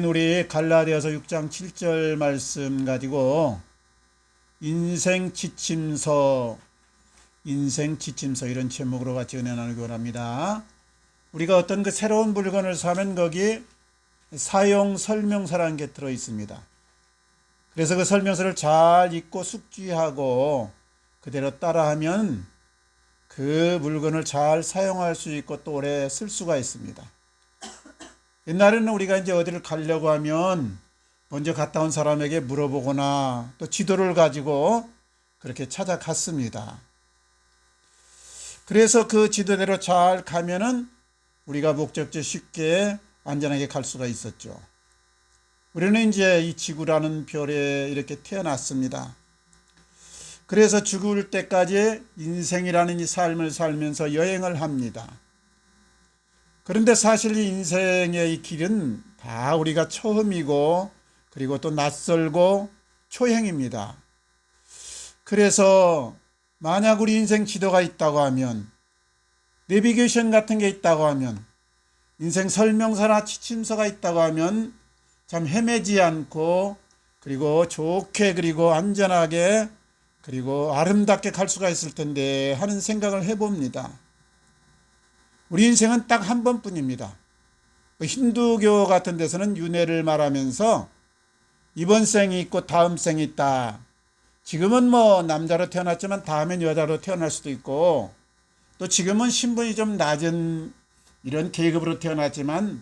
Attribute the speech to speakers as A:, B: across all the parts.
A: 우리 갈라디아서 6장 7절 말씀 가지고 인생 지침서 이런 제목으로 같이 은혜 나누기 원합니다. 우리가 어떤 새로운 물건을 사면 거기 사용 설명서라는 게 들어 있습니다. 그래서 그 설명서를 잘 읽고 숙지하고 그대로 따라하면 그 물건을 잘 사용할 수 있고 또 오래 쓸 수가 있습니다. 옛날에는 우리가 이제 어디를 가려고 하면 먼저 갔다 온 사람에게 물어보거나 또 지도를 가지고 그렇게 찾아갔습니다. 그래서 그 지도대로 잘 가면은 우리가 목적지 쉽게 안전하게 갈 수가 있었죠. 우리는 이제 이 지구라는 별에 이렇게 태어났습니다. 그래서 죽을 때까지 인생이라는 이 삶을 살면서 여행을 합니다. 그런데 사실 이 인생의 이 길은 다 우리가 처음이고 그리고 또 낯설고 초행입니다. 그래서 만약 우리 인생 지도가 있다고 하면, 내비게이션 같은 게 있다고 하면, 인생 설명서나 지침서가 있다고 하면 참 헤매지 않고 그리고 좋게 그리고 안전하게 그리고 아름답게 갈 수가 있을 텐데 하는 생각을 해봅니다. 우리 인생은 딱 한 번뿐입니다. 힌두교 같은 데서는 윤회를 말하면서 이번 생이 있고 다음 생이 있다. 지금은 남자로 태어났지만 다음엔 여자로 태어날 수도 있고, 또 지금은 신분이 좀 낮은 이런 계급으로 태어났지만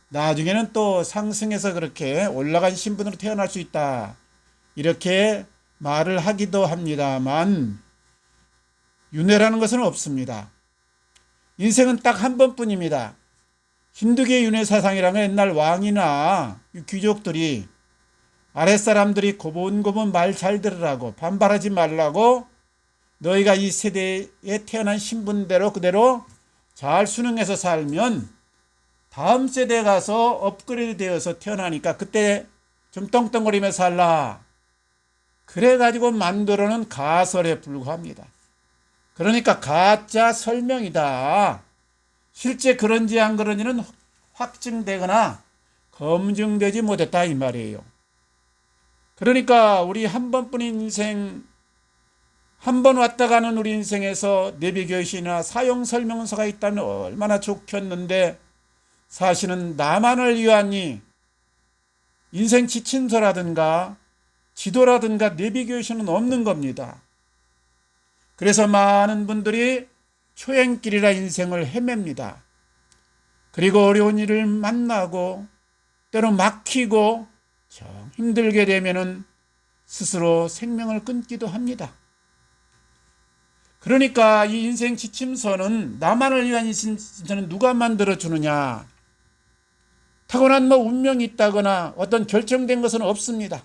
A: 나중에는 또 상승해서 그렇게 올라간 신분으로 태어날 수 있다. 이렇게 말을 하기도 합니다만 윤회라는 것은 없습니다. 인생은 딱 한 번뿐입니다. 힌두교의 윤회 사상이라는 옛날 왕이나 귀족들이 아랫사람들이 고분고분 말 잘 들으라고, 반발하지 말라고, 너희가 이 세대에 태어난 신분대로 그대로 잘 순응해서 살면 다음 세대에 가서 업그레이드 되어서 태어나니까 그때 좀 떵떵거리며 살라. 그래가지고 만들어놓은 가설에 불과합니다. 그러니까 가짜 설명이다. 실제 그런지 안 그런지는 확증되거나 검증되지 못했다 이 말이에요. 그러니까 우리 한 번뿐인 인생, 한 번 왔다 가는 우리 인생에서 내비게이션이나 사용 설명서가 있다면 얼마나 좋겠는데, 사실은 나만을 위한 이 인생 지침서라든가 지도라든가 내비게이션은 없는 겁니다. 그래서 많은 분들이 초행길이라 인생을 헤맵니다. 그리고 어려운 일을 만나고 때로 막히고 정 힘들게 되면은 스스로 생명을 끊기도 합니다. 그러니까 이 인생 지침서는, 나만을 위한 인생 지침서는 누가 만들어주느냐? 타고난 운명이 있다거나 어떤 결정된 것은 없습니다.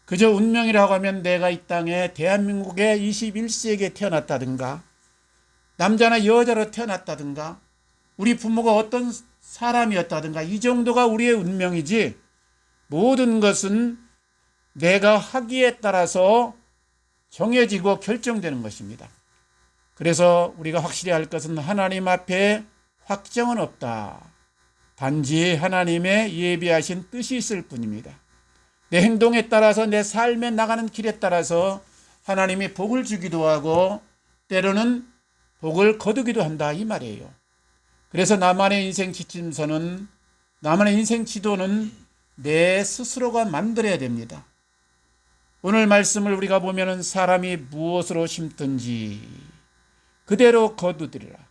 A: 그저 운명이라고 하면 내가 이 땅에 대한민국의 21세기에 태어났다든가, 남자나 여자로 태어났다든가, 우리 부모가 어떤 사람이었다든가, 이 정도가 우리의 운명이지, 모든 것은 내가 하기에 따라서 정해지고 결정되는 것입니다. 그래서 우리가 확실히 알 것은 하나님 앞에 확정은 없다. 단지 하나님의 예비하신 뜻이 있을 뿐입니다. 내 행동에 따라서, 내 삶에 나가는 길에 따라서 하나님이 복을 주기도 하고 때로는 복을 거두기도 한다 이 말이에요. 그래서 나만의 인생 지침서는, 나만의 인생 지도는 내 스스로가 만들어야 됩니다. 오늘 말씀을 우리가 보면은 사람이 무엇으로 심든지 그대로 거두리라.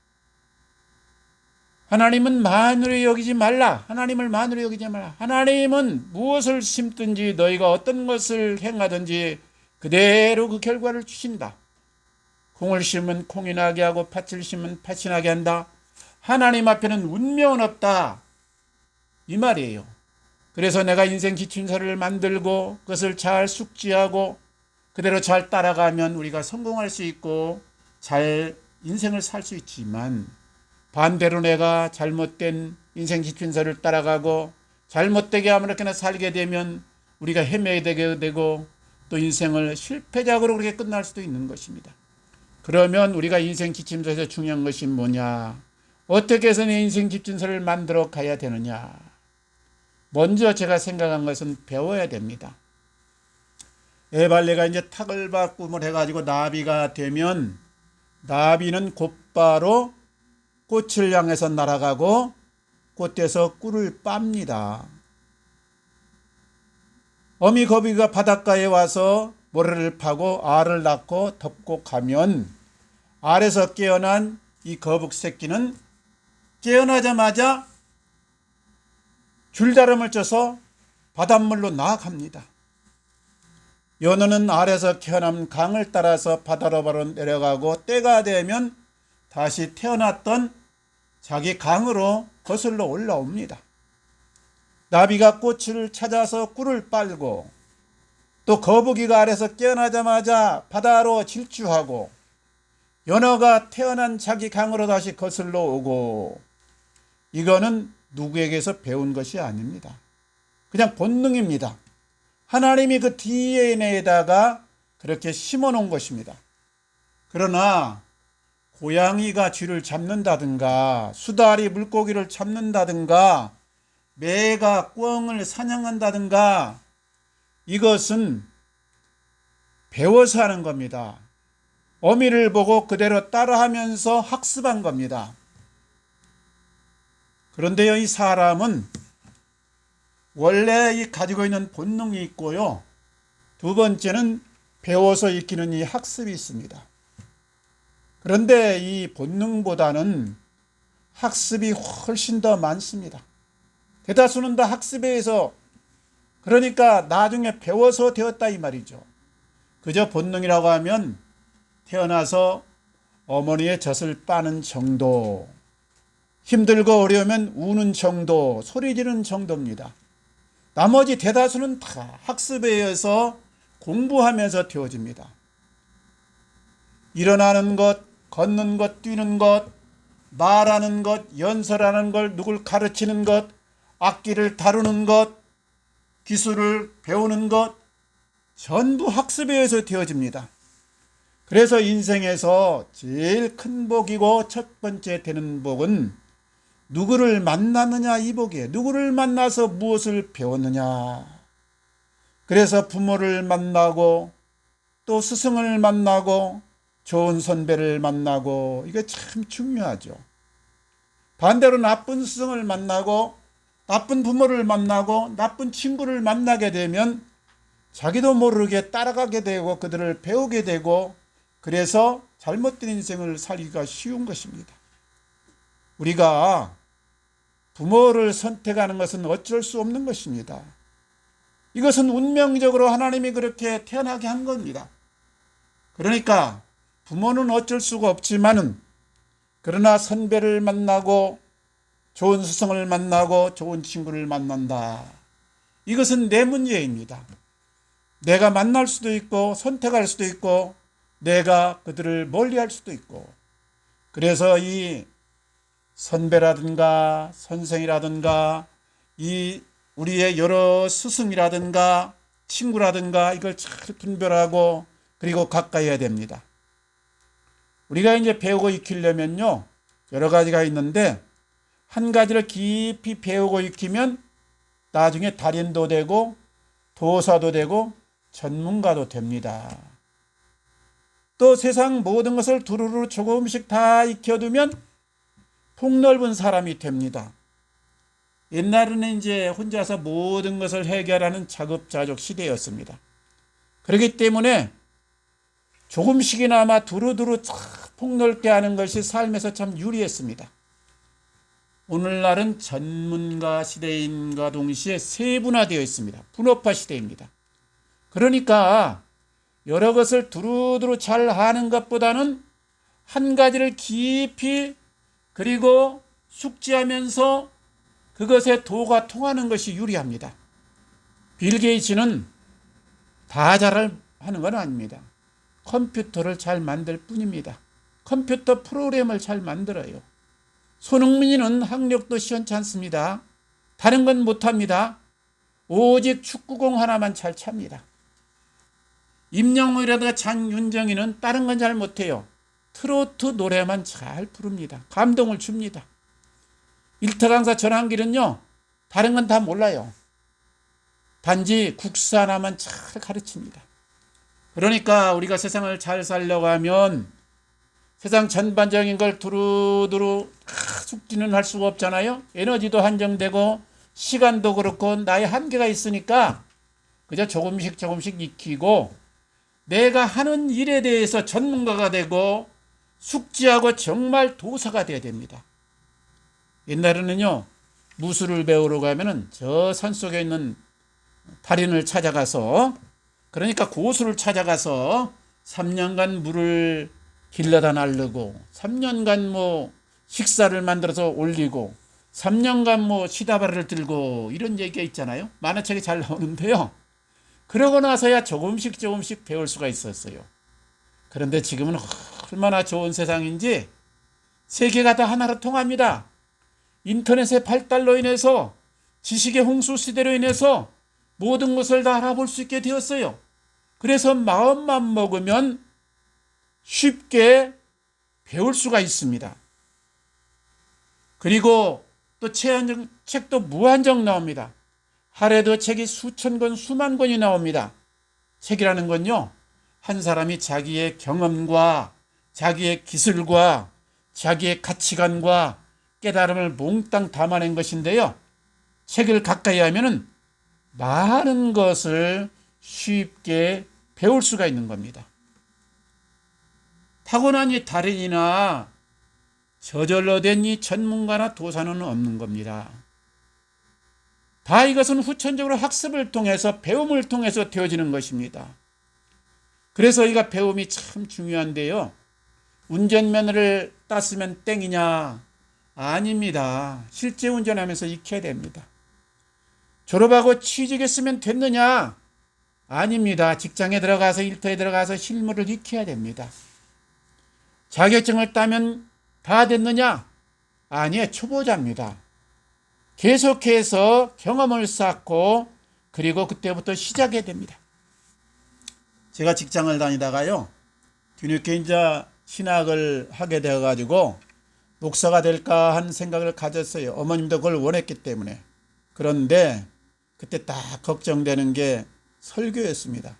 A: 하나님은 만으로 여기지 말라. 하나님을 만으로 여기지 말라. 하나님은 무엇을 심든지 너희가 어떤 것을 행하든지 그대로 그 결과를 주신다. 콩을 심으면 콩이 나게 하고 팥을 심으면 팥이 나게 한다. 하나님 앞에는 운명은 없다 이 말이에요. 그래서 내가 인생 지침서를 만들고 그것을 잘 숙지하고 그대로 잘 따라가면 우리가 성공할 수 있고 잘 인생을 살 수 있지만, 반대로 내가 잘못된 인생 지침서를 따라가고 잘못되게 아무렇게나 살게 되면 우리가 헤매게 되고 또 인생을 실패작으로 그렇게 끝날 수도 있는 것입니다. 그러면 우리가 인생 지침서에서 중요한 것이 뭐냐? 어떻게 해서 내 인생 지침서를 만들어 가야 되느냐? 먼저 제가 생각한 것은 배워야 됩니다. 애벌레가 이제 탁을 바꿈을 해가지고 나비가 되면 나비는 곧바로 꽃을 향해서 날아가고 꽃에서 꿀을 빱니다. 어미거북이가 바닷가에 와서 모래를 파고 알을 낳고 덮고 가면 알에서 깨어난 이 거북 새끼는 깨어나자마자 줄다름을 쪄서 바닷물로 나아갑니다. 연어는 알에서 태어난 강을 따라서 바다로 바로 내려가고 때가 되면 다시 태어났던 자기 강으로 거슬러 올라옵니다. 나비가 꽃을 찾아서 꿀을 빨고 또 거북이가 알에서 깨어나자마자 바다로 질주하고 연어가 태어난 자기 강으로 다시 거슬러 오고, 이거는 누구에게서 배운 것이 아닙니다. 그냥 본능입니다. 하나님이 그 DNA에다가 그렇게 심어 놓은 것입니다. 그러나 고양이가 쥐를 잡는다든가 수달이 물고기를 잡는다든가 매가 꿩을 사냥한다든가 이것은 배워서 하는 겁니다. 어미를 보고 그대로 따라하면서 학습한 겁니다. 그런데요, 이 사람은 원래 이 가지고 있는 본능이 있고요. 두 번째는 배워서 익히는 이 학습이 있습니다. 그런데 이 본능보다는 학습이 훨씬 더 많습니다. 대다수는 다 학습에 의해서, 그러니까 나중에 배워서 되었다 이 말이죠. 그저 본능이라고 하면 태어나서 어머니의 젖을 빠는 정도, 힘들고 어려우면 우는 정도, 소리 지르는 정도입니다. 나머지 대다수는 다 학습에 의해서 공부하면서 되어집니다. 일어나는 것, 걷는 것, 뛰는 것, 말하는 것, 연설하는 걸, 누굴 가르치는 것, 악기를 다루는 것, 기술을 배우는 것, 전부 학습에 의해서 되어집니다. 그래서 인생에서 제일 큰 복이고 첫 번째 되는 복은 누구를 만났느냐 이 복이에요. 누구를 만나서 무엇을 배웠느냐. 그래서 부모를 만나고 또 스승을 만나고 좋은 선배를 만나고, 이게 참 중요하죠. 반대로 나쁜 스승을 만나고 나쁜 부모를 만나고 나쁜 친구를 만나게 되면 자기도 모르게 따라가게 되고 그들을 배우게 되고, 그래서 잘못된 인생을 살기가 쉬운 것입니다. 우리가 부모를 선택하는 것은 어쩔 수 없는 것입니다. 이것은 운명적으로 하나님이 그렇게 태어나게 한 겁니다. 그러니까 부모는 어쩔 수가 없지만은, 그러나 선배를 만나고 좋은 스승을 만나고 좋은 친구를 만난다. 이것은 내 문제입니다. 내가 만날 수도 있고 선택할 수도 있고 내가 그들을 멀리할 수도 있고, 그래서 이 선배라든가 선생이라든가 이 우리의 여러 스승이라든가 친구라든가 이걸 잘 분별하고 그리고 가까이 해야 됩니다. 우리가 이제 배우고 익히려면요, 여러 가지가 있는데 한 가지를 깊이 배우고 익히면 나중에 달인도 되고 도사도 되고 전문가도 됩니다. 또 세상 모든 것을 두루루 조금씩 다 익혀두면 폭넓은 사람이 됩니다. 옛날에는 이제 혼자서 모든 것을 해결하는 자급자족 시대였습니다. 그렇기 때문에 조금씩이나마 두루두루 폭넓게 하는 것이 삶에서 참 유리했습니다. 오늘날은 전문가 시대인과 동시에 세분화되어 있습니다. 분업화 시대입니다. 그러니까 여러 것을 두루두루 잘 하는 것보다는 한 가지를 깊이 그리고 숙지하면서 그것에 도가 통하는 것이 유리합니다. 빌 게이츠는 다 잘하는 건 아닙니다. 컴퓨터를 잘 만들 뿐입니다. 컴퓨터 프로그램을 잘 만들어요. 손흥민은 학력도 시원치 않습니다. 다른 건 못합니다. 오직 축구공 하나만 잘 찹니다. 임영웅이라든가 장윤정이는 다른 건 잘 못해요. 트로트 노래만 잘 부릅니다. 감동을 줍니다. 일터 강사 전한길은요, 다른 건 다 몰라요. 단지 국산화만 잘 가르칩니다. 그러니까 우리가 세상을 잘 살려고 하면 세상 전반적인 걸 두루두루 숙지는 할 수가 없잖아요. 에너지도 한정되고 시간도 그렇고 나의 한계가 있으니까 그저 조금씩 익히고 내가 하는 일에 대해서 전문가가 되고 숙지하고 정말 도사가 돼야 됩니다. 옛날에는요, 무술을 배우러 가면은 저 산속에 있는 달인을 찾아가서, 그러니까 고수를 찾아가서 3년간 물을 길러다 나르고 3년간 뭐 식사를 만들어서 올리고 3년간 뭐 시다바를 들고 이런 얘기가 있잖아요. 만화책에 잘 나오는데요. 그러고 나서야 조금씩 배울 수가 있었어요. 그런데 지금은 얼마나 좋은 세상인지 세계가 다 하나로 통합니다. 인터넷의 발달로 인해서 지식의 홍수 시대로 인해서 모든 것을 다 알아볼 수 있게 되었어요. 그래서 마음만 먹으면 쉽게 배울 수가 있습니다. 그리고 또 책도 무한정 나옵니다. 하루에도 책이 수천 권, 수만 권이 나옵니다. 책이라는 건요, 한 사람이 자기의 경험과 자기의 기술과 자기의 가치관과 깨달음을 몽땅 담아낸 것인데요. 책을 가까이 하면은 많은 것을 쉽게 배울 수가 있는 겁니다. 타고난 이 달인이나 저절로 된 이 전문가나 도사는 없는 겁니다. 다 이것은 후천적으로 학습을 통해서 배움을 통해서 되어지는 것입니다. 그래서 이가 배움이 참 중요한데요. 운전면허를 땄으면 땡이냐? 아닙니다. 실제 운전하면서 익혀야 됩니다. 졸업하고 취직했으면 됐느냐? 아닙니다. 직장에 들어가서 일터에 들어가서 실무를 익혀야 됩니다. 자격증을 따면 다 됐느냐? 아니에요. 초보자입니다. 계속해서 경험을 쌓고 그리고 그때부터 시작해야 됩니다. 제가 직장을 다니다가요, 뒤늦게 이제 신학을 하게 되어가지고 목사가 될까 하는 생각을 가졌어요. 어머님도 그걸 원했기 때문에. 그런데 그때 딱 걱정되는 게 설교였습니다.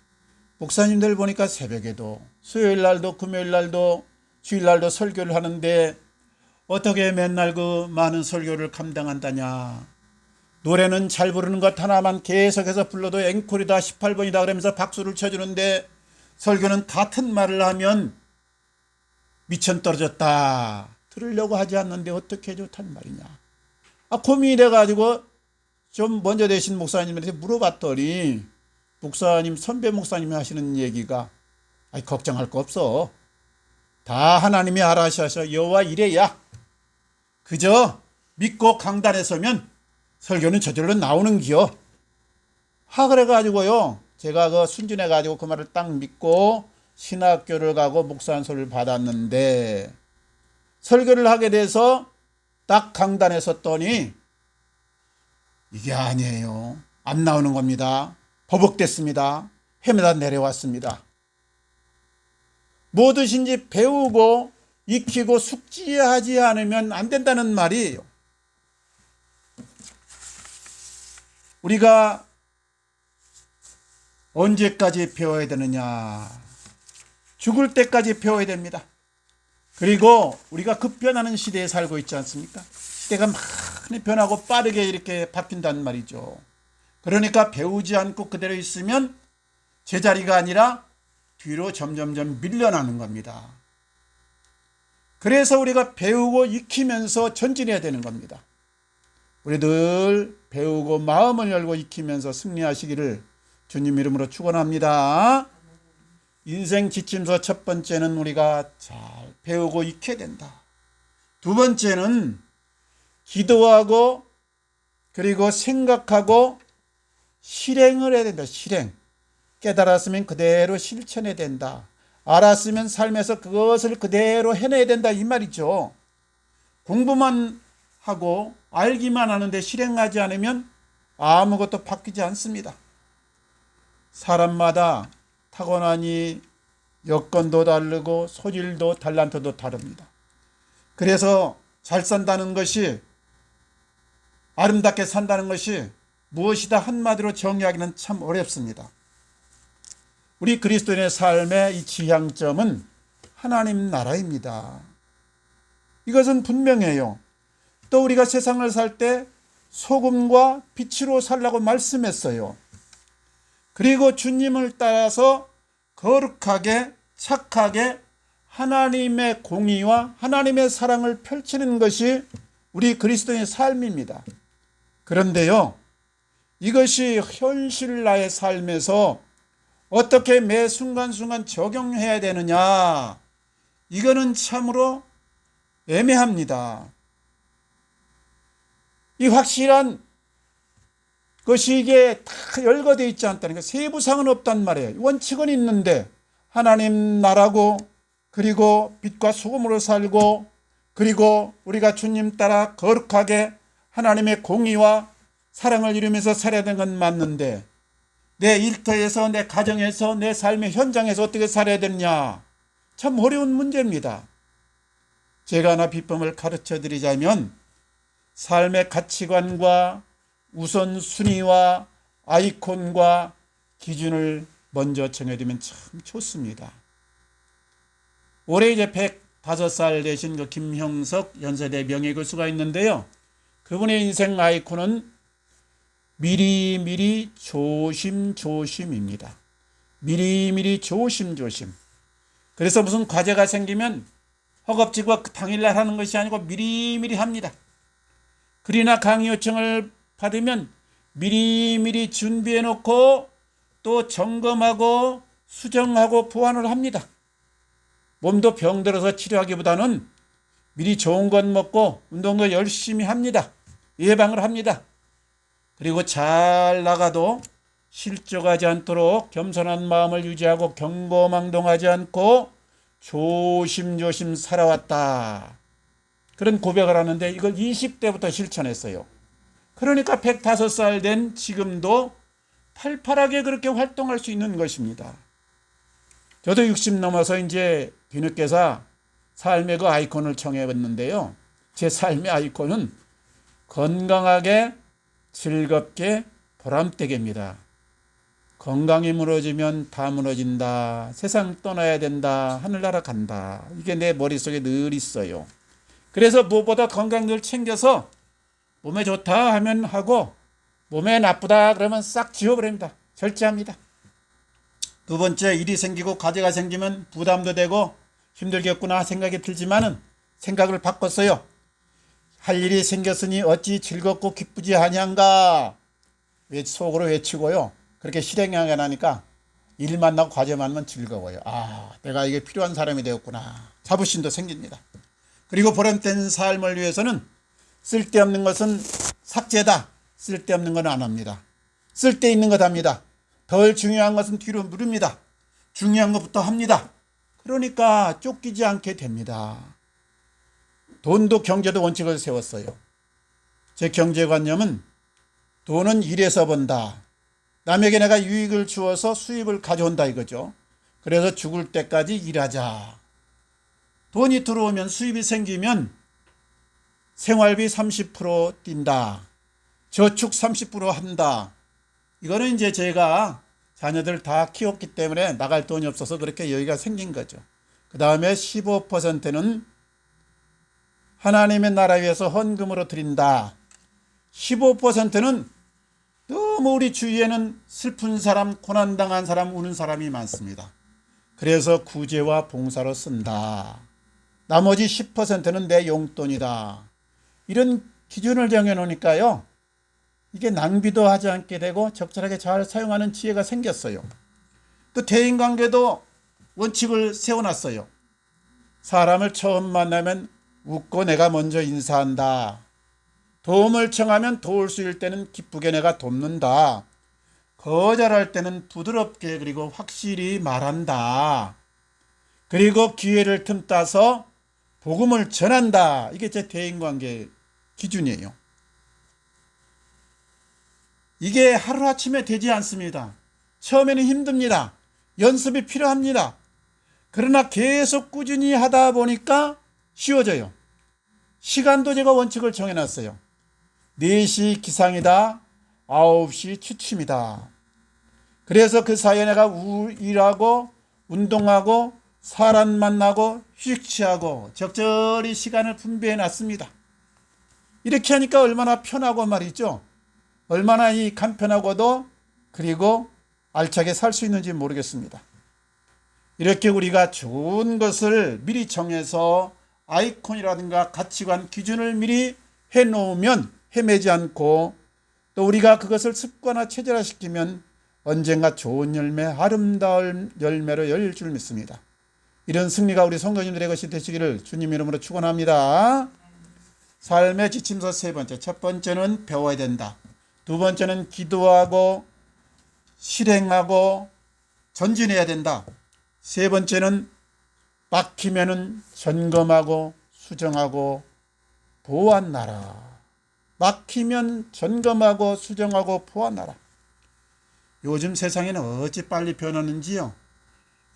A: 목사님들 보니까 새벽에도 수요일 날도 금요일 날도 주일 날도 설교를 하는데 어떻게 맨날 그 많은 설교를 감당한다냐. 노래는 잘 부르는 것 하나만 계속해서 불러도 앵콜이다 18번이다 그러면서 박수를 쳐주는데 설교는 같은 말을 하면 미천 떨어졌다. 들으려고 하지 않는데 어떻게 좋단 말이냐. 고민이 돼가지고 좀 먼저 되신 목사님한테 물어봤더니 목사님, 선배 목사님이 하시는 얘기가 걱정할 거 없어. 다 하나님이 알아셔서 여호와 이래야. 그저 믿고 강단에 서면 설교는 저절로 나오는 기요. 그래가지고요. 제가 그 순진해가지고 그 말을 딱 믿고 신학교를 가고 목사 안수를 받았는데 설교를 하게 돼서 딱 강단에 섰더니 이게 아니에요. 안 나오는 겁니다. 버벅댔습니다. 헤매다 내려왔습니다. 뭐든지 배우고 익히고 숙지하지 않으면 안 된다는 말이에요. 우리가 언제까지 배워야 되느냐? 죽을 때까지 배워야 됩니다. 그리고 우리가 급변하는 시대에 살고 있지 않습니까? 시대가 많이 변하고 빠르게 이렇게 바뀐다는 말이죠. 그러니까 배우지 않고 그대로 있으면 제자리가 아니라 뒤로 점점점 밀려나는 겁니다. 그래서 우리가 배우고 익히면서 전진해야 되는 겁니다. 우리 늘 배우고 마음을 열고 익히면서 승리하시기를 주님 이름으로 축원합니다. 인생 지침서 첫 번째는 우리가 잘 배우고 익혀야 된다. 두 번째는 기도하고 그리고 생각하고 실행을 해야 된다. 실행. 깨달았으면 그대로 실천해야 된다. 알았으면 삶에서 그것을 그대로 해내야 된다. 이 말이죠. 공부만 하고 알기만 하는데 실행하지 않으면 아무것도 바뀌지 않습니다. 사람마다 타고나니 여건도 다르고 소질도 달란트도 다릅니다. 그래서 잘 산다는 것이, 아름답게 산다는 것이 무엇이다 한마디로 정의하기는 참 어렵습니다. 우리 그리스도인의 삶의 이 지향점은 하나님 나라입니다. 이것은 분명해요. 또 우리가 세상을 살 때 소금과 빛으로 살라고 말씀했어요. 그리고 주님을 따라서 거룩하게 착하게 하나님의 공의와 하나님의 사랑을 펼치는 것이 우리 그리스도인의 삶입니다. 그런데요, 이것이 현실 나의 삶에서 어떻게 매 순간순간 적용해야 되느냐, 이거는 참으로 애매합니다. 이 확실한 것이 이게 다 열거되어 있지 않다는 거, 세부상은 없단 말이에요. 원칙은 있는데 하나님 나라고, 그리고 빛과 소금으로 살고, 그리고 우리가 주님 따라 거룩하게 하나님의 공의와 사랑을 이루면서 살아야 되는 건 맞는데, 내 일터에서, 내 가정에서, 내 삶의 현장에서 어떻게 살아야 되느냐, 참 어려운 문제입니다. 제가 하나 비법을 가르쳐 드리자면, 삶의 가치관과 우선순위와 아이콘과 기준을 먼저 정해두면 참 좋습니다. 올해 이제 105살 되신 그 김형석 연세대 명예교수가 있는데요. 그분의 인생 아이콘은 미리미리 조심조심입니다. 미리미리 조심조심. 그래서 무슨 과제가 생기면 허겁지겁 당일날 하는 것이 아니고 미리미리 합니다. 글이나 강의 요청을 받으면 미리미리 준비해놓고 또 점검하고 수정하고 보완을 합니다. 몸도 병들어서 치료하기보다는 미리 좋은 것 먹고 운동도 열심히 합니다. 예방을 합니다. 그리고 잘 나가도 실족하지 않도록 겸손한 마음을 유지하고 경거망동하지 않고 조심조심 살아왔다. 그런 고백을 하는데 이걸 20대부터 실천했어요. 그러니까 105살 된 지금도 팔팔하게 그렇게 활동할 수 있는 것입니다. 저도 60 넘어서 이제 뒤늦게서 삶의 그 아이콘을 정해봤는데요. 제 삶의 아이콘은 건강하게 즐겁게 보람되게입니다. 건강이 무너지면 다 무너진다. 세상 떠나야 된다. 하늘나라 간다. 이게 내 머릿속에 늘 있어요. 그래서 무엇보다 건강 늘 챙겨서 몸에 좋다 하면 하고 몸에 나쁘다 그러면 싹 지워버립니다. 절제합니다. 두 번째, 일이 생기고 과제가 생기면 부담도 되고 힘들겠구나 생각이 들지만은 생각을 바꿨어요. 할 일이 생겼으니 어찌 즐겁고 기쁘지 아니한가 속으로 외치고요. 그렇게 실행하게 하니까 일 만나고 과제 만나면 즐거워요. 아, 내가 이게 필요한 사람이 되었구나. 자부심도 생깁니다. 그리고 보람된 삶을 위해서는 쓸데없는 것은 삭제다. 쓸데없는 건 안 합니다. 쓸데있는 것 합니다. 덜 중요한 것은 뒤로 미룹니다. 중요한 것부터 합니다. 그러니까 쫓기지 않게 됩니다. 돈도 경제도 원칙을 세웠어요. 제 경제관념은 돈은 일해서 번다. 남에게 내가 유익을 주어서 수입을 가져온다 이거죠. 그래서 죽을 때까지 일하자. 돈이 들어오면 수입이 생기면 생활비 30% 뛴다. 저축 30% 한다. 이거는 이제 제가 자녀들 다 키웠기 때문에 나갈 돈이 없어서 그렇게 여유가 생긴 거죠. 그 다음에 15%는 하나님의 나라 위해서 헌금으로 드린다. 15%는 너무 우리 주위에는 슬픈 사람, 고난당한 사람, 우는 사람이 많습니다. 그래서 구제와 봉사로 쓴다. 나머지 10%는 내 용돈이다. 이런 기준을 정해놓으니까요. 이게 낭비도 하지 않게 되고 적절하게 잘 사용하는 지혜가 생겼어요. 또 대인관계도 원칙을 세워놨어요. 사람을 처음 만나면 웃고 내가 먼저 인사한다. 도움을 청하면 도울 수 있을 때는 기쁘게 내가 돕는다. 거절할 때는 부드럽게 그리고 확실히 말한다. 그리고 기회를 틈타서 복음을 전한다. 이게 제 대인관계 기준이에요. 이게 하루아침에 되지 않습니다. 처음에는 힘듭니다. 연습이 필요합니다. 그러나 계속 꾸준히 하다 보니까 쉬워져요. 시간도 제가 원칙을 정해놨어요. 4시 기상이다. 9시 취침이다. 그래서 그 사이에 내가 일하고 운동하고 사람 만나고 휴식 취하고 적절히 시간을 분배해 놨습니다. 이렇게 하니까 얼마나 편하고 말이죠. 얼마나 이 간편하고도 그리고 알차게 살 수 있는지 모르겠습니다. 이렇게 우리가 좋은 것을 미리 정해서 아이콘이라든가 가치관, 기준을 미리 해놓으면 헤매지 않고 또 우리가 그것을 습관화 체질화시키면 언젠가 좋은 열매, 아름다운 열매로 열릴 줄 믿습니다. 이런 승리가 우리 성도님들의 것이 되시기를 주님 이름으로 축원합니다. 삶의 지침서 세 번째, 첫 번째는 배워야 된다. 두 번째는 기도하고 실행하고 전진해야 된다. 세 번째는 막히면은 점검하고 수정하고 보완하라. 막히면 점검하고 수정하고 보완하라. 요즘 세상에는 어찌 빨리 변하는지요.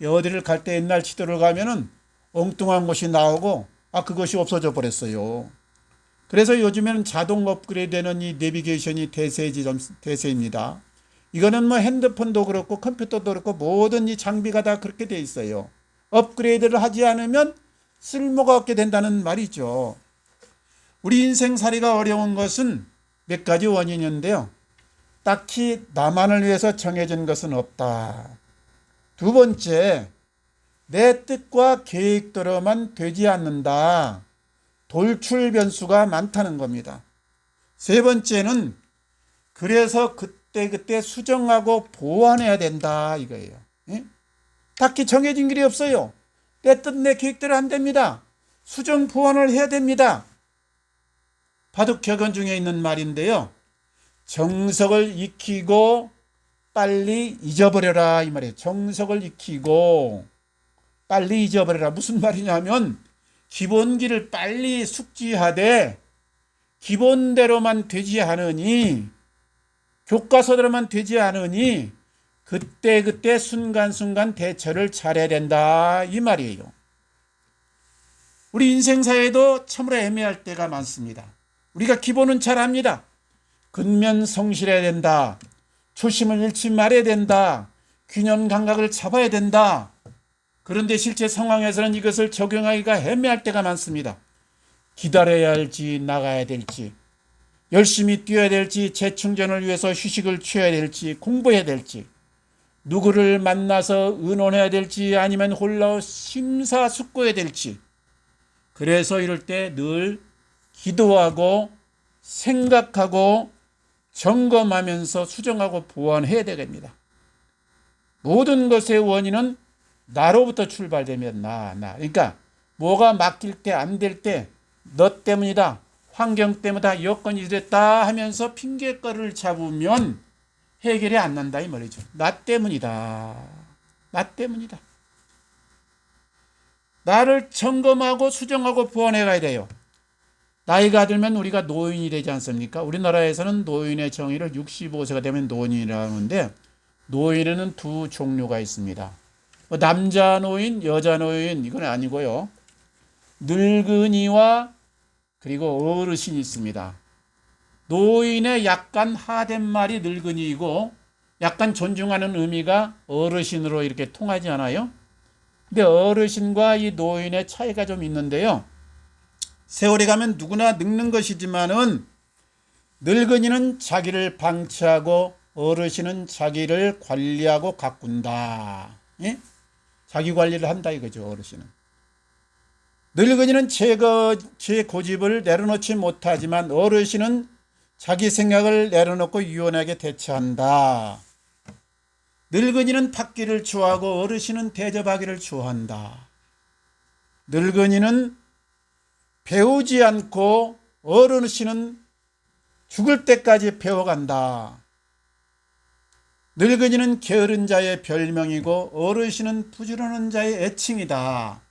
A: 어디를 갈 때 옛날 지도를 가면은 엉뚱한 곳이 나오고 그것이 없어져 버렸어요. 그래서 요즘에는 자동 업그레이드되는 이 내비게이션이 대세입니다. 이거는 뭐 핸드폰도 그렇고 컴퓨터도 그렇고 모든 이 장비가 다 그렇게 돼 있어요. 업그레이드를 하지 않으면 쓸모가 없게 된다는 말이죠. 우리 인생살이가 어려운 것은 몇 가지 원인이 있는데요. 딱히 나만을 위해서 정해진 것은 없다. 두 번째, 내 뜻과 계획대로만 되지 않는다. 돌출 변수가 많다는 겁니다. 세 번째는 그래서 그때 수정하고 보완해야 된다 이거예요. 예? 딱히 정해진 길이 없어요. 내 뜻, 내 계획대로 안 됩니다. 수정 보완을 해야 됩니다. 바둑격언 중에 있는 말인데요. 정석을 익히고 빨리 잊어버려라 이 말이에요. 정석을 익히고 빨리 잊어버려라. 무슨 말이냐면 기본기를 빨리 숙지하되 기본대로만 되지 않으니 교과서대로만 되지 않으니 그때 순간순간 대처를 잘해야 된다 이 말이에요. 우리 인생사에도 참으로 애매할 때가 많습니다. 우리가 기본은 잘 압니다. 근면 성실해야 된다. 초심을 잃지 말아야 된다. 균형 감각을 잡아야 된다. 그런데 실제 상황에서는 이것을 적용하기가 애매할 때가 많습니다. 기다려야 할지 나가야 될지 열심히 뛰어야 될지 재충전을 위해서 휴식을 취해야 될지 공부해야 될지 누구를 만나서 의논해야 될지 아니면 홀로 심사숙고해야 될지 그래서 이럴 때 늘 기도하고 생각하고 점검하면서 수정하고 보완해야 되겠습니다. 모든 것의 원인은 나로부터 출발되면 그러니까 뭐가 막힐 때 안 될 때 너 때문이다. 환경 때문이다. 여건이 이랬다 하면서 핑계거리를 잡으면 해결이 안 난다 이 말이죠. 나 때문이다. 나 때문이다. 나를 점검하고 수정하고 보완해 가야 돼요. 나이가 들면 우리가 노인이 되지 않습니까? 우리나라에서는 노인의 정의를 65세가 되면 노인이라고 하는데 노인에는 두 종류가 있습니다. 남자 노인, 여자 노인 이건 아니고요. 늙은이와 그리고 어르신이 있습니다. 노인의 약간 하된 말이 늙은이이고 약간 존중하는 의미가 어르신으로 이렇게 통하지 않아요? 근데 어르신과 이 노인의 차이가 좀 있는데요. 세월이 가면 누구나 늙는 것이지만은 늙은이는 자기를 방치하고 어르신은 자기를 관리하고 가꾼다. 예? 자기 관리를 한다 이거죠. 어르신은. 늙은이는 제 고집을 내려놓지 못하지만 어르신은 자기 생각을 내려놓고 유연하게 대처한다. 늙은이는 받기를 좋아하고 어르신은 대접하기를 좋아한다. 늙은이는 배우지 않고 어르신은 죽을 때까지 배워간다. 늙은이는 게으른 자의 별명이고 어르신은 부지런한 자의 애칭이다.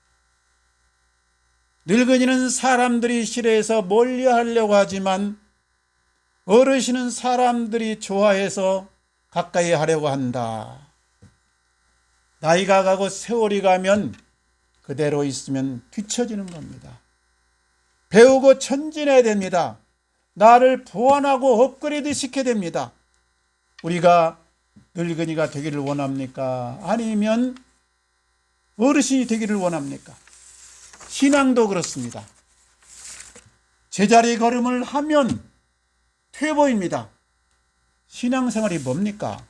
A: 늙은이는 사람들이 싫어해서 멀리하려고 하지만 어르신은 사람들이 좋아해서 가까이 하려고 한다. 나이가 가고 세월이 가면 그대로 있으면 뒤처지는 겁니다. 배우고 전진해야 됩니다. 나를 보완하고 업그레이드 시켜야 됩니다. 우리가 늙은이가 되기를 원합니까? 아니면 어르신이 되기를 원합니까? 신앙도 그렇습니다. 제자리 걸음을 하면 퇴보입니다. 신앙생활이 뭡니까?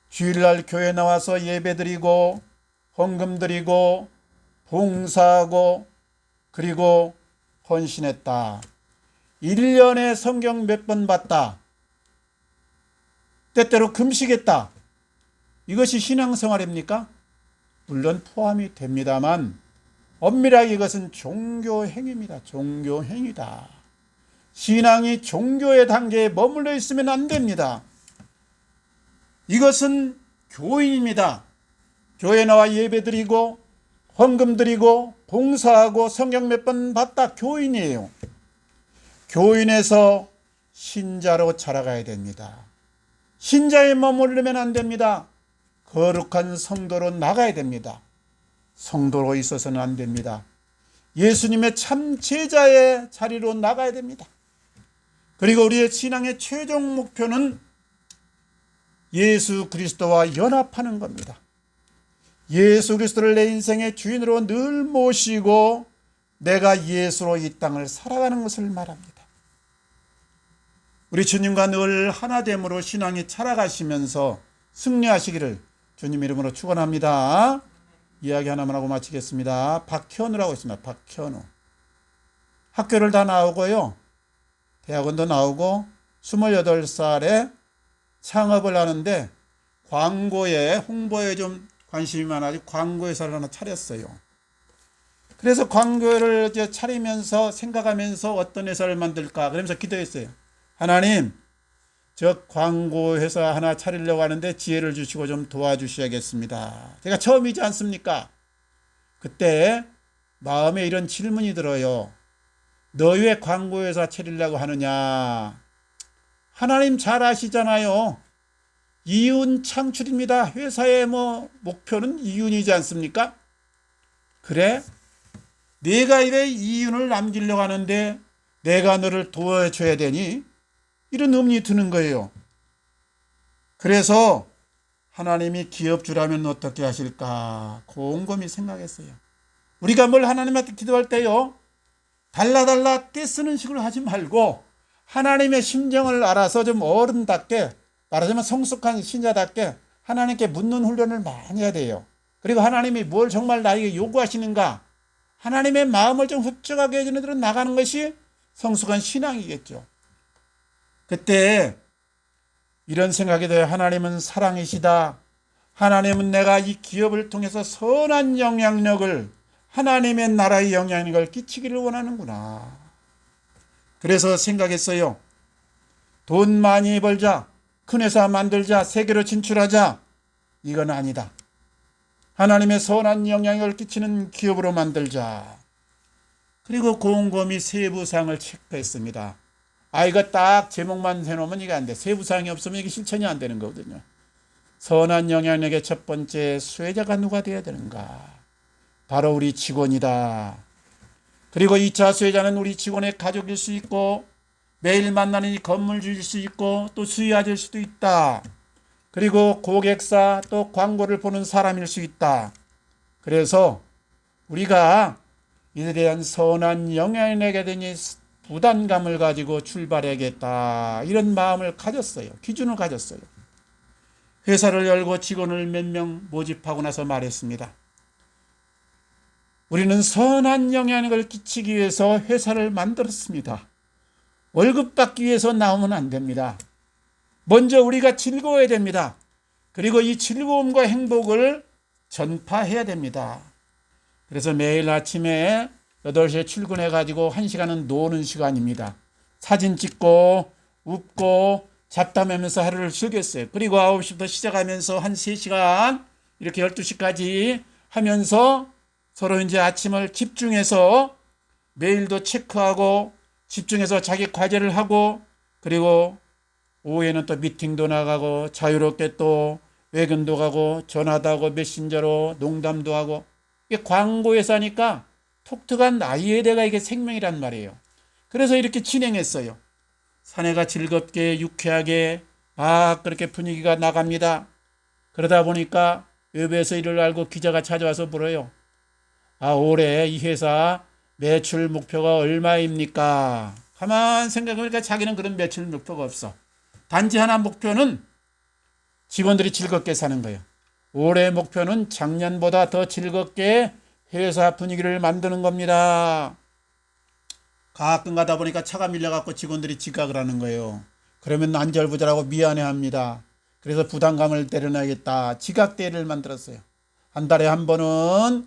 A: 주일날 교회 나와서 예배드리고 헌금드리고 봉사하고 그리고 헌신했다. 1년에 성경 몇 번 봤다. 때때로 금식했다. 이것이 신앙생활입니까? 물론 포함이 됩니다만 엄밀하게 이것은 종교행위입니다. 종교행위다. 신앙이 종교의 단계에 머물러 있으면 안 됩니다. 이것은 교인입니다. 교회 나와 예배드리고 헌금드리고 봉사하고 성경 몇 번 봤다. 교인이에요. 교인에서 신자로 자라가야 됩니다. 신자에 머무르면 안 됩니다. 거룩한 성도로 나가야 됩니다. 성도로 있어서는 안 됩니다. 예수님의 참 제자의 자리로 나가야 됩니다. 그리고 우리의 신앙의 최종 목표는 예수 그리스도와 연합하는 겁니다. 예수 그리스도를 내 인생의 주인으로 늘 모시고 내가 예수로 이 땅을 살아가는 것을 말합니다. 우리 주님과 늘 하나됨으로 신앙이 자라가시면서 승리하시기를 주님 이름으로 축원합니다. 이야기 하나만 하고 마치겠습니다. 박현우라고 있습니다. 박현우. 학교를 다 나오고요. 대학원도 나오고 28살에 창업을 하는데 광고에 홍보에 좀 관심이 많아서 광고회사를 하나 차렸어요. 그래서 광고를 이제 차리면서 생각하면서 어떤 회사를 만들까 그러면서 기도했어요. 하나님, 저 광고회사 하나 차리려고 하는데 지혜를 주시고 좀 도와주셔야겠습니다. 제가 처음이지 않습니까? 그때 마음에 이런 질문이 들어요. 너 왜 광고회사 차리려고 하느냐? 하나님 잘 아시잖아요. 이윤 창출입니다. 회사의 목표는 이윤이지 않습니까? 그래? 내가 왜 이윤을 남기려고 하는데 내가 너를 도와줘야 되니? 이런 의문이 드는 거예요. 그래서 하나님이 기업주라면 어떻게 하실까 곰곰이 생각했어요. 우리가 뭘 하나님한테 기도할 때요, 달라달라 떼쓰는 식으로 하지 말고 하나님의 심정을 알아서 좀 어른답게, 말하자면 성숙한 신자답게 하나님께 묻는 훈련을 많이 해야 돼요. 그리고 하나님이 뭘 정말 나에게 요구하시는가, 하나님의 마음을 좀 흡족하게 해주는 대로 나가는 것이 성숙한 신앙이겠죠. 그때 이런 생각이 들어요. 하나님은 사랑이시다. 하나님은 내가 이 기업을 통해서 선한 영향력을, 하나님의 나라의 영향력을 끼치기를 원하는구나. 그래서 생각했어요. 돈 많이 벌자, 큰 회사 만들자, 세계로 진출하자, 이건 아니다. 하나님의 선한 영향력을 끼치는 기업으로 만들자. 그리고 곰곰이 세부사항을 체크했습니다. 이거 딱 제목만 해놓으면 이게 안 돼. 세부사항이 없으면 이게 실천이 안 되는 거거든요. 선한 영향력의 첫 번째 수혜자가 누가 되어야 되는가? 바로 우리 직원이다. 그리고 2차 수혜자는 우리 직원의 가족일 수 있고, 매일 만나는 이 건물주일 수 있고, 또 수혜자일 수도 있다. 그리고 고객사, 또 광고를 보는 사람일 수 있다. 그래서 우리가 이에 대한 선한 영향력에 대한 부담감을 가지고 출발해야겠다, 이런 마음을 가졌어요. 기준을 가졌어요. 회사를 열고 직원을 몇 명 모집하고 나서 말했습니다. 우리는 선한 영향력을 끼치기 위해서 회사를 만들었습니다. 월급 받기 위해서 나오면 안 됩니다. 먼저 우리가 즐거워야 됩니다. 그리고 이 즐거움과 행복을 전파해야 됩니다. 그래서 매일 아침에 8시에 출근해가지고 1시간은 노는 시간입니다. 사진 찍고 웃고 잡담하면서 하루를 즐겼어요. 그리고 9시부터 시작하면서 한 3시간 이렇게 12시까지 하면서 서로 이제 아침을 집중해서 메일도 체크하고 집중해서 자기 과제를 하고, 그리고 오후에는 또 미팅도 나가고 자유롭게 또 외근도 가고 전화도 하고 메신저로 농담도 하고. 이게 광고회사니까 톡톡한 나이에 대가 이게 생명이란 말이에요. 그래서 이렇게 진행했어요. 사내가 즐겁게 유쾌하게 그렇게 분위기가 나갑니다. 그러다 보니까 외부에서 이를 알고 기자가 찾아와서 물어요. 올해 이 회사 매출 목표가 얼마입니까? 가만 생각해보니까 자기는 그런 매출 목표가 없어. 단지 하나 목표는 직원들이 즐겁게 사는 거예요. 올해 목표는 작년보다 더 즐겁게 회사 분위기를 만드는 겁니다. 가끔 가다 보니까 차가 밀려갖고 직원들이 지각을 하는 거예요. 그러면 안절부절하고 미안해합니다. 그래서 부담감을 내려놔야겠다. 지각대회를 만들었어요. 한 달에 한 번은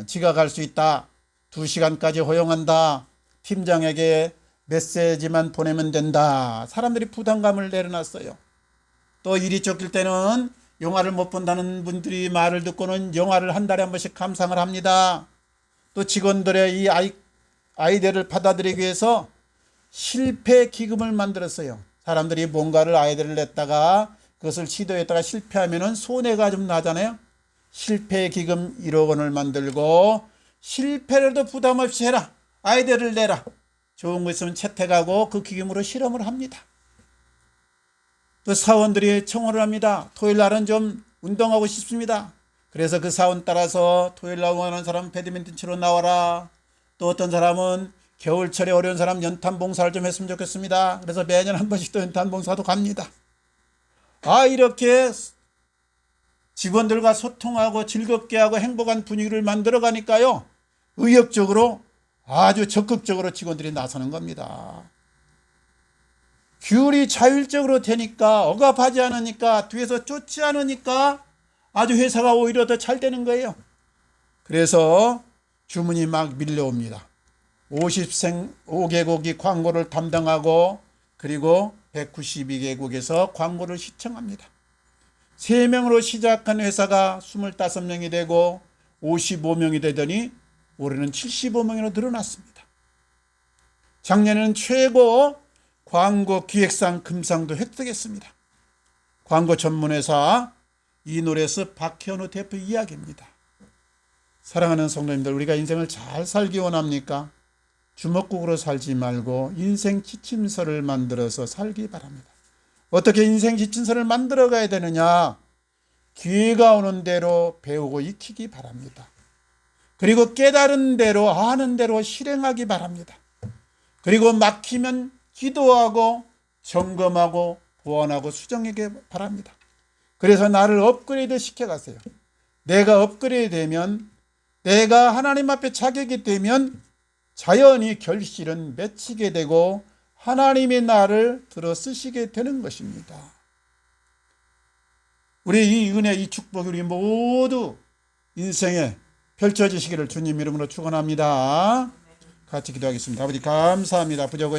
A: 지각할 수 있다. 2시간까지 허용한다. 팀장에게 메시지만 보내면 된다. 사람들이 부담감을 내려놨어요. 또 일이 쫓길 때는 영화를 못 본다는 분들이 말을 듣고는 영화를 한 달에 한 번씩 감상을 합니다. 또 직원들의 이 아이디어를 받아들이기 위해서 실패 기금을 만들었어요. 사람들이 뭔가를 아이디어를 냈다가 그것을 시도했다가 실패하면 손해가 좀 나잖아요. 실패 기금 1억 원을 만들고 실패라도 부담 없이 해라. 아이디어를 내라. 좋은 거 있으면 채택하고 그 기금으로 실험을 합니다. 또 사원들이 청혼을 합니다. 토요일 날은 좀 운동하고 싶습니다. 그래서 그 사원 따라서 토요일 날 원하는 사람 배드민턴 치러 나와라. 또 어떤 사람은 겨울철에 어려운 사람 연탄 봉사를 좀 했으면 좋겠습니다. 그래서 매년 한 번씩 또 연탄 봉사도 갑니다. 이렇게 직원들과 소통하고 즐겁게 하고 행복한 분위기를 만들어 가니까요. 의욕적으로 아주 적극적으로 직원들이 나서는 겁니다. 규율이 자율적으로 되니까 억압하지 않으니까 뒤에서 쫓지 않으니까 아주 회사가 오히려 더 잘 되는 거예요. 그래서 주문이 막 밀려옵니다. 55개국이 광고를 담당하고 그리고 192개국에서 광고를 시청합니다. 3명으로 시작한 회사가 25명이 되고 55명이 되더니 올해는 75명으로 늘어났습니다. 작년에는 최고 광고 기획상 금상도 획득했습니다. 광고 전문회사 이노레스 박현우 대표 이야기입니다. 사랑하는 성도님들, 우리가 인생을 잘 살기 원합니까? 주먹국으로 살지 말고 인생 지침서를 만들어서 살기 바랍니다. 어떻게 인생 지침서를 만들어 가야 되느냐? 기회가 오는 대로 배우고 익히기 바랍니다. 그리고 깨달은 대로 아는 대로 실행하기 바랍니다. 그리고 막히면 기도하고 점검하고 보완하고 수정하기 바랍니다. 그래서 나를 업그레이드 시켜가세요. 내가 업그레이드 되면, 내가 하나님 앞에 자격이 되면 자연히 결실은 맺히게 되고 하나님이 나를 들어 쓰시게 되는 것입니다. 우리 이 은혜, 이 축복이 우리 모두 인생에 펼쳐지시기를 주님 이름으로 축원합니다. 같이 기도하겠습니다. 아버지 감사합니다. 부족은